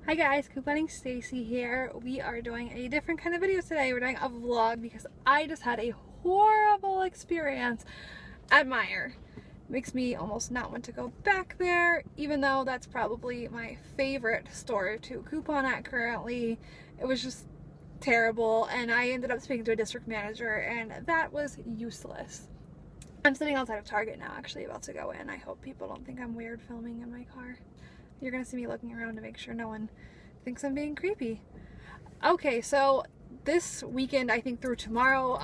Hi guys, Couponing Stacy here. We are doing a different kind of video today. We're doing a vlog because I just had a horrible experience at Meijer. Makes me almost not want to go back there, even though that's probably my favorite store to coupon at currently. It was just terrible, and I ended up speaking to a district manager, and that was useless. I'm sitting outside of Target now, actually about to go in. I hope people don't think I'm weird filming in my car. You're gonna see me looking around to make sure no one thinks I'm being creepy. Okay, so this weekend, I think through tomorrow,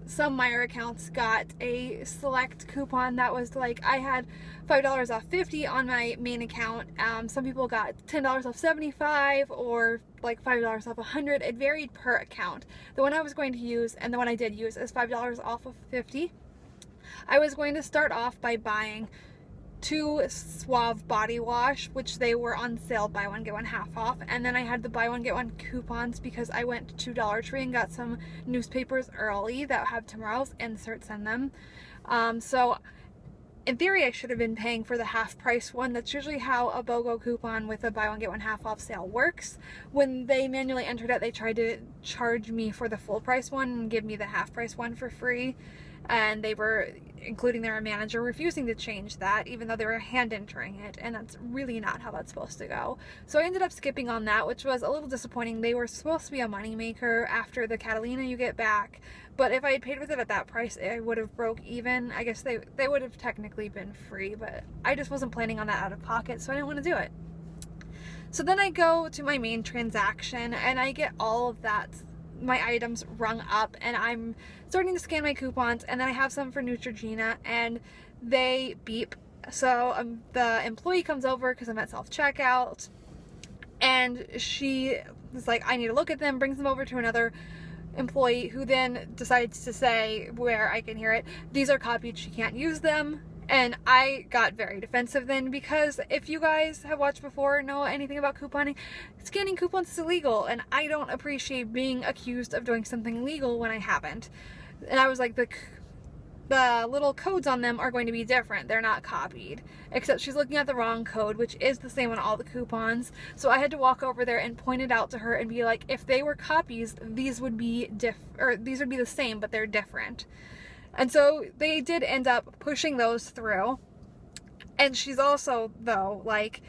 some Meijer accounts got a select coupon that was like, I had $5 off 50 on my main account. Some people got $10 off 75 or like $5 off 100. It varied per account. The one I was going to use, and the one I did use, is $5 off of 50. I was going to start off by buying 2 Suave body wash, which they were on sale, buy one get one half off, and then I had the buy one get one coupons because I went to Dollar Tree and got some newspapers early that have tomorrow's inserts in them. So in theory I should have been paying for the half price one. That's usually how a BOGO coupon with a buy one get one half off sale works. When they manually entered it, they tried to charge me for the full price one and give me the half price one for free. And they were, including their manager, refusing to change that, even though they were hand entering it, and that's really not how that's supposed to go. So I ended up skipping on that, which was a little disappointing. They were supposed to be a moneymaker after the Catalina you get back, but if I had paid with it at that price, I would have broke even. I guess they would have technically been free, but I just wasn't planning on that out of pocket, so I didn't want to do it. So then I go to my main transaction, and I get all of that, my items rung up, and I'm starting to scan my coupons, and then I have some for Neutrogena, and they beep. So the employee comes over because I'm at self-checkout, and she is like, I need to look at them, brings them over to another employee who then decides to say, where I can hear it, these are copied, she can't use them. And I got very defensive then, because if you guys have watched before, know anything about couponing, scanning coupons is illegal, and I don't appreciate being accused of doing something illegal when I haven't. And I was like, the little codes on them are going to be different. They're not copied. Except she's looking at the wrong code, which is the same on all the coupons. So I had to walk over there and point it out to her and be like, if they were copies, these would be the same, but they're different. And so they did end up pushing those through. And she's also, though, like,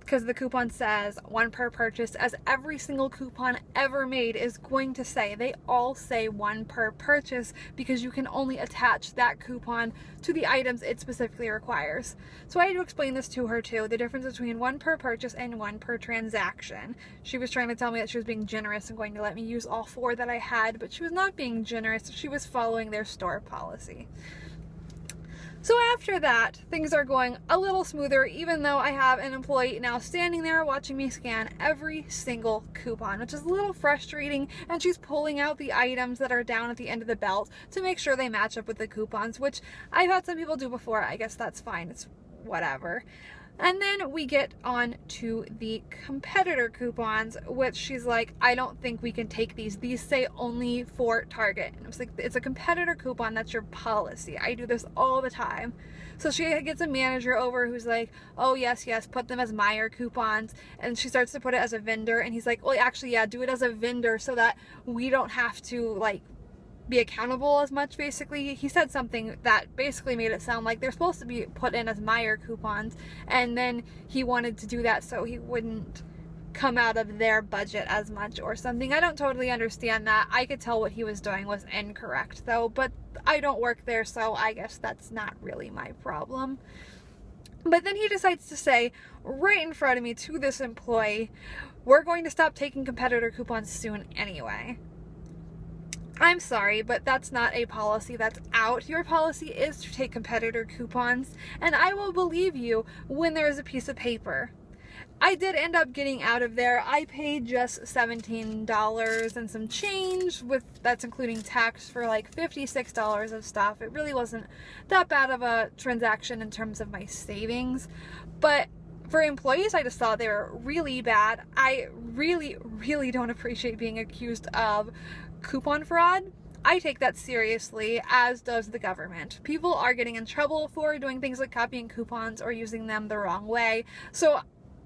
because the coupon says 1 per purchase, as every single coupon ever made is going to say. They all say 1 per purchase because you can only attach that coupon to the items it specifically requires. So I had to explain this to her too, the difference between 1 per purchase and 1 per transaction. She was trying to tell me that she was being generous and going to let me use all 4 that I had, but she was not being generous. She was following their store policy. So after that, things are going a little smoother, even though I have an employee now standing there watching me scan every single coupon, which is a little frustrating, and she's pulling out the items that are down at the end of the belt to make sure they match up with the coupons, which I've had some people do before. I guess that's fine. It's whatever. And then we get on to the competitor coupons, which she's like, I don't think we can take these. These say only for Target. And I was like, it's a competitor coupon. That's your policy. I do this all the time. So she gets a manager over who's like, oh, yes, put them as Meijer coupons. And she starts to put it as a vendor. And he's like, well, actually, yeah, do it as a vendor so that we don't have to, like, be accountable as much. Basically, he said something that basically made it sound like they're supposed to be put in as Meijer coupons, and then he wanted to do that so he wouldn't come out of their budget as much or something. I don't totally understand that. I could tell what he was doing was incorrect though, but I don't work there, so I guess that's not really my problem. But then he decides to say right in front of me to this employee, we're going to stop taking competitor coupons soon anyway. I'm sorry, but that's not a policy that's out. Your policy is to take competitor coupons, and I will believe you when there is a piece of paper. I did end up getting out of there. I paid just $17 and some change, that's including tax, for like $56 of stuff. It really wasn't that bad of a transaction in terms of my savings, but for employees, I just thought they were really bad. I really don't appreciate being accused of coupon fraud. I take that seriously, as does the government. People are getting in trouble for doing things like copying coupons or using them the wrong way. So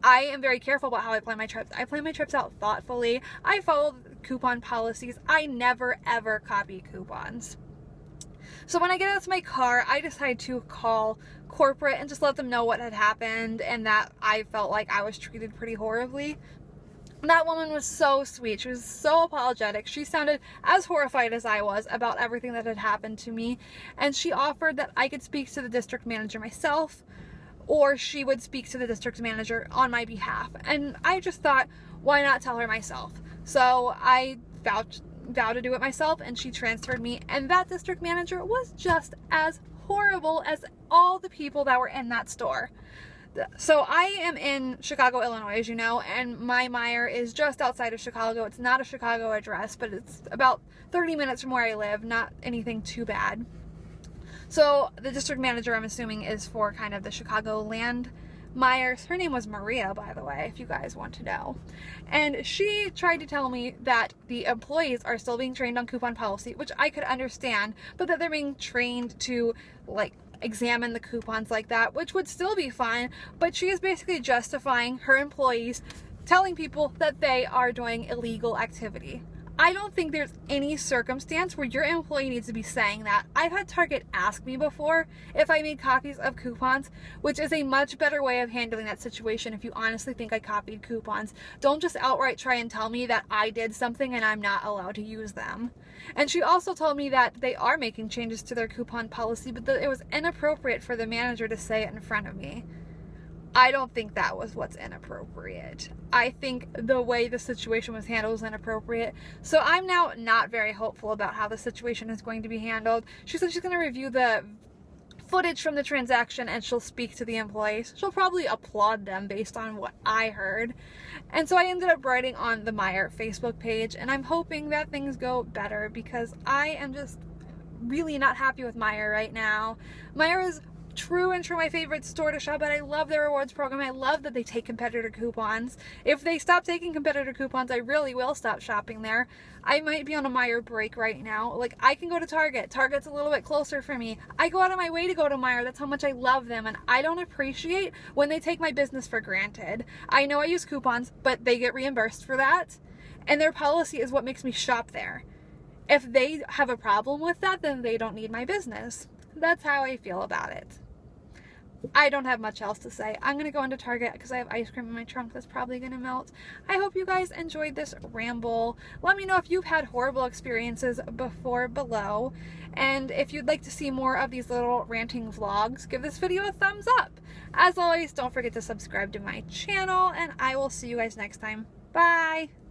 I am very careful about how I plan my trips. I plan my trips out thoughtfully. I follow coupon policies. I never ever copy coupons. So when I get out to my car, I decided to call corporate and just let them know what had happened and that I felt like I was treated pretty horribly. That woman was so sweet. She was so apologetic. She sounded as horrified as I was about everything that had happened to me. And she offered that I could speak to the district manager myself, or she would speak to the district manager on my behalf. And I just thought, why not tell her myself? So I vowed to do it myself, and she transferred me. And that district manager was just as horrible as all the people that were in that store. So I am in Chicago, Illinois, as you know, and my Meijer is just outside of Chicago. It's not a Chicago address, but it's about 30 minutes from where I live, not anything too bad. So the district manager, I'm assuming, is for kind of the Chicago land Meijer. Her name was Maria, by the way, if you guys want to know. And she tried to tell me that the employees are still being trained on coupon policy, which I could understand, but that they're being trained to, like, examine the coupons like that, which would still be fine. But she is basically justifying her employees telling people that they are doing illegal activity. I don't think there's any circumstance where your employee needs to be saying that. I've had Target ask me before if I made copies of coupons, which is a much better way of handling that situation if you honestly think I copied coupons. Don't just outright try and tell me that I did something and I'm not allowed to use them. And she also told me that they are making changes to their coupon policy, but that it was inappropriate for the manager to say it in front of me. I don't think that was what's inappropriate. I think the way the situation was handled was inappropriate. So I'm now not very hopeful about how the situation is going to be handled. She said she's going to review the footage from the transaction and she'll speak to the employees. She'll probably applaud them based on what I heard. And so I ended up writing on the Meijer Facebook page, and I'm hoping that things go better because I am just really not happy with Meijer right now. Meijer is true and true my favorite store to shop at. I love their rewards program. I love that they take competitor coupons. If they stop taking competitor coupons, I really will stop shopping there. I might be on a Meijer break right now. Like, I can go to Target. Target's a little bit closer for me. I go out of my way to go to Meijer. That's how much I love them, and I don't appreciate when they take my business for granted. I know I use coupons, but they get reimbursed for that, and their policy is what makes me shop there. If they have a problem with that, then they don't need my business. That's how I feel about it. I don't have much else to say. I'm going to go into Target because I have ice cream in my trunk that's probably going to melt. I hope you guys enjoyed this ramble. Let me know if you've had horrible experiences before below. And if you'd like to see more of these little ranting vlogs, give this video a thumbs up. As always, don't forget to subscribe to my channel, and I will see you guys next time. Bye!